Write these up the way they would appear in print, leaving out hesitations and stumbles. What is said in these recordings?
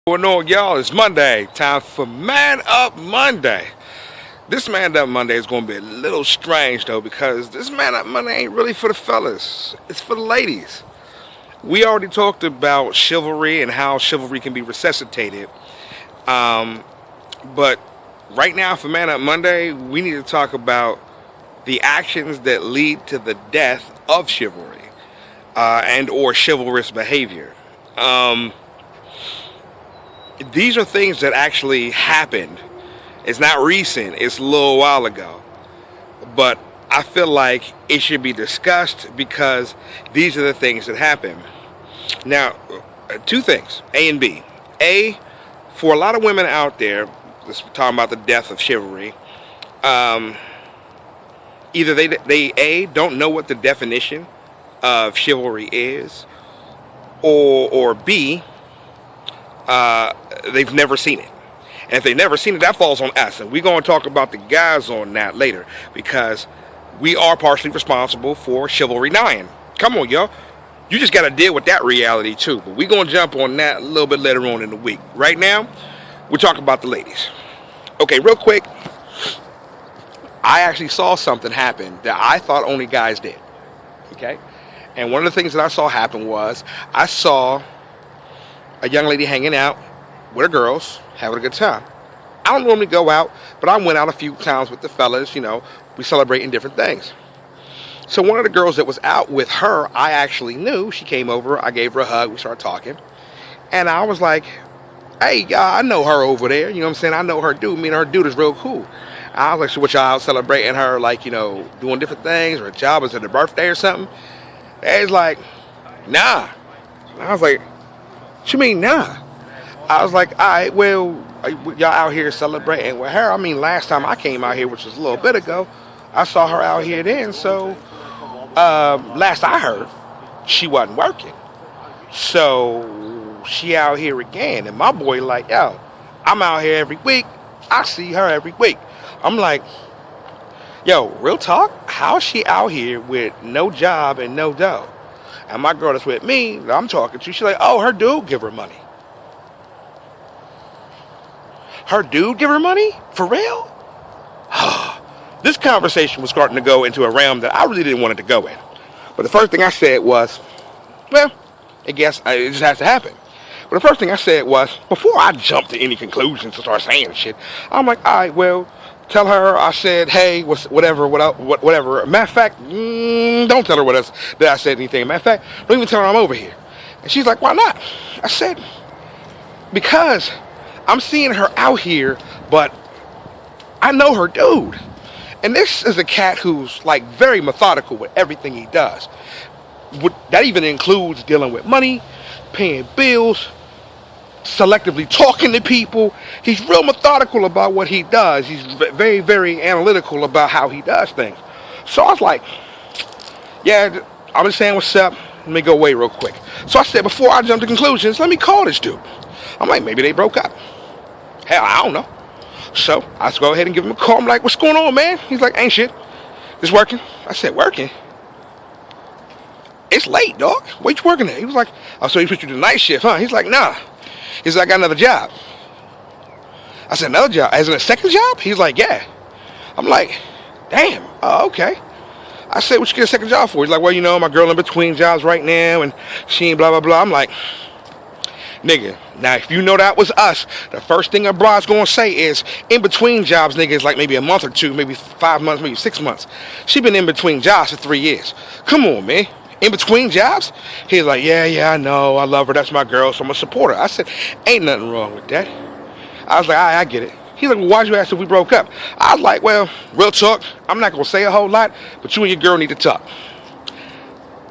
Going on, y'all? It's Monday. Time for Man Up Monday. This Man Up Monday is going to be a little strange though, because this Man Up Monday ain't really for the fellas. It's for the ladies. We already talked about chivalry and how chivalry can be resuscitated. Um, but right now for Man Up Monday, we need to talk about the actions that lead to the death of chivalry and or chivalrous behavior. Um, these are things that actually happened. It's not recent, it's a little while ago. But I feel like it should be discussed because these are the things that happen. Now, two things, A and B. A, for a lot of women out there, let's talking about the death of chivalry, um, either they A, don't know what the definition of chivalry is, or B, they've never seen it. And if they've never seen it, that falls on us. And we're going to talk about the guys on that later because we are partially responsible for chivalry dying. Come on, y'all. You just got to deal with that reality too. But we're going to jump on that a little bit later on in the week. Right now, we're talking about the ladies. Okay, real quick. I actually saw something happen that I thought only guys did. Okay? And one of the things that I saw happen was I saw a young lady hanging out with her girls, having a good time. I don't normally go out, but I went out a few times with the fellas, we celebrating different things. So one of the girls that was out with her, I actually knew. She came over, I gave her a hug, we started talking. And I was like, hey, I know her over there, you know what I'm saying? I know her dude, me and her dude is real cool. I was like, so what y'all out celebrating her, like, doing different things, or a job, was it her birthday or something? They was like, nah. And I was like, what you mean, nah? I was like, all right, well, y'all out here celebrating with her. I mean, last time I came out here, which was a little bit ago, I saw her out here then. So, last I heard, she wasn't working. So, she out here again. And my boy like, yo, I'm out here every week. I see her every week. I'm like, yo, real talk? How's she out here with no job and no dough? And my girl that's with me, that I'm talking to, she's like, oh, her dude give her money. Her dude give her money? For real? This conversation was starting to go into a realm that I really didn't want it to go in. But the first thing I said was, well, I guess it just has to happen. But the first thing I said was, before I jumped to any conclusions and start saying shit, I'm like, all right, well, tell her I said, hey, whatever. Matter of fact, don't tell her that I said anything. Matter of fact, don't even tell her I'm over here. And she's like, why not? I said, because I'm seeing her out here, but I know her dude. And this is a cat who's like very methodical with everything he does. That even includes dealing with money, paying bills, selectively talking to people. He's real methodical about what he does. He's very, very analytical about how he does things. So I was like, yeah, I'm just saying what's up. Let me go away real quick. So I said, before I jump to conclusions, let me call this dude. I'm like, maybe they broke up. Hell, I don't know. So I just go ahead and give him a call. I'm like, what's going on, man? He's like, ain't shit. Just working. I said, working? It's late, dog. What you working at? He was like, oh, so he put you to the night shift, huh? He's like, nah. He's like, I got another job. I said, another job? As in a second job? He's like, yeah. I'm like, damn. Oh, okay. I said, what you get a second job for? He's like, well, my girl in between jobs right now, and she ain't blah, blah, blah. I'm like, nigga, now if you know that was us, the first thing a broad's gonna say is, in between jobs, nigga, is like maybe a month or two, maybe 5 months, maybe 6 months. She been in between jobs for 3 years. Come on, man. In between jobs? He's like, yeah, I know, I love her, that's my girl, so I'm gonna support her. I said, ain't nothing wrong with that. I was like, all right, I get it. He's like, well, why'd you ask if we broke up? I was like, well, real talk, I'm not gonna say a whole lot, but you and your girl need to talk.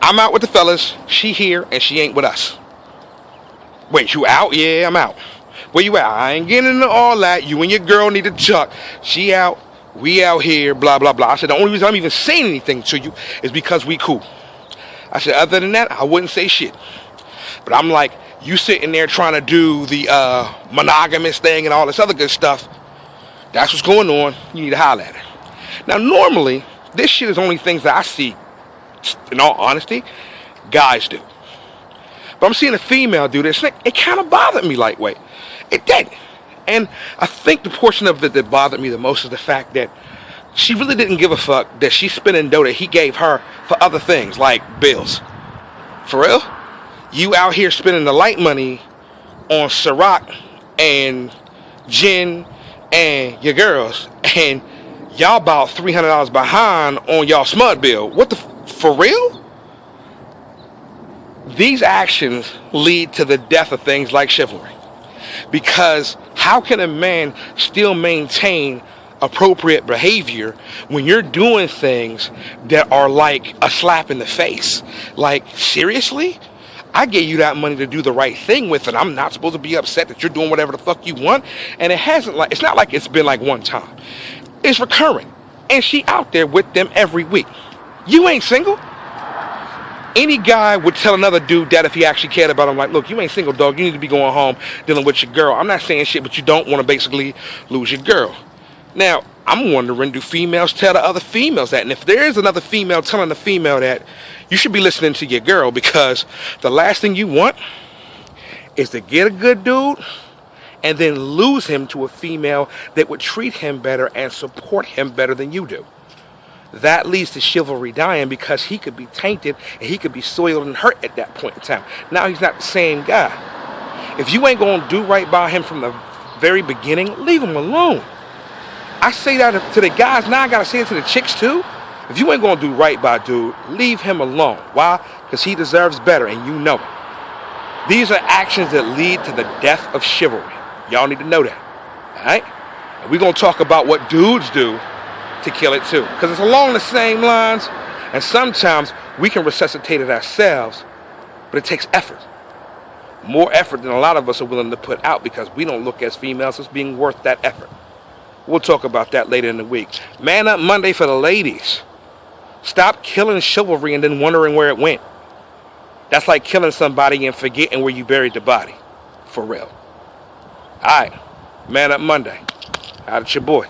I'm out with the fellas, she here, and she ain't with us. Wait, you out? Yeah, I'm out. Where you at? I ain't getting into all that. You and your girl need to talk. She out, we out here, blah, blah, blah. I said, the only reason I'm even saying anything to you is because we cool. I said, other than that, I wouldn't say shit. But I'm like, you sitting there trying to do the monogamous thing and all this other good stuff. That's what's going on. You need to holler at her. Now, normally, this shit is only things that I see, in all honesty, guys do. But I'm seeing a female do this. It kind of bothered me lightweight. It did. And I think the portion of it that bothered me the most is the fact that she really didn't give a fuck that she's spending dough that he gave her for other things like bills. For real? You out here spending the light money on Ciroc and gin and your girls, and y'all about $300 behind on y'all smut bill. What the for real? These actions lead to the death of things like chivalry. Because how can a man still maintain appropriate behavior when you're doing things that are like a slap in the face? Like, seriously? I gave you that money to do the right thing with it. I'm not supposed to be upset that you're doing whatever the fuck you want. And it's not like it's been like one time. It's recurring. And she out there with them every week. You ain't single. Any guy would tell another dude that if he actually cared about him, like, look, you ain't single, dog. You need to be going home dealing with your girl. I'm not saying shit, but you don't want to basically lose your girl. Now, I'm wondering, do females tell the other females that? And if there is another female telling the female that, you should be listening to your girl, because the last thing you want is to get a good dude and then lose him to a female that would treat him better and support him better than you do. That leads to chivalry dying, because he could be tainted and he could be soiled and hurt at that point in time. Now he's not the same guy. If you ain't going to do right by him from the very beginning, leave him alone. I say that to the guys, now I got to say it to the chicks too. If you ain't going to do right by dude, leave him alone. Why? Because he deserves better, and you know it. These are actions that lead to the death of chivalry. Y'all need to know that. All right? And we're going to talk about what dudes do to kill it too, because it's along the same lines, and sometimes we can resuscitate it ourselves, but it takes effort, more effort than a lot of us are willing to put out, because we don't look as females as being worth that effort. We'll talk about that later in the week. Man Up Monday for the ladies. Stop killing chivalry and then wondering where it went. That's like killing somebody and forgetting where you buried the body. For real. All right, Man Up Monday. Out at your boy.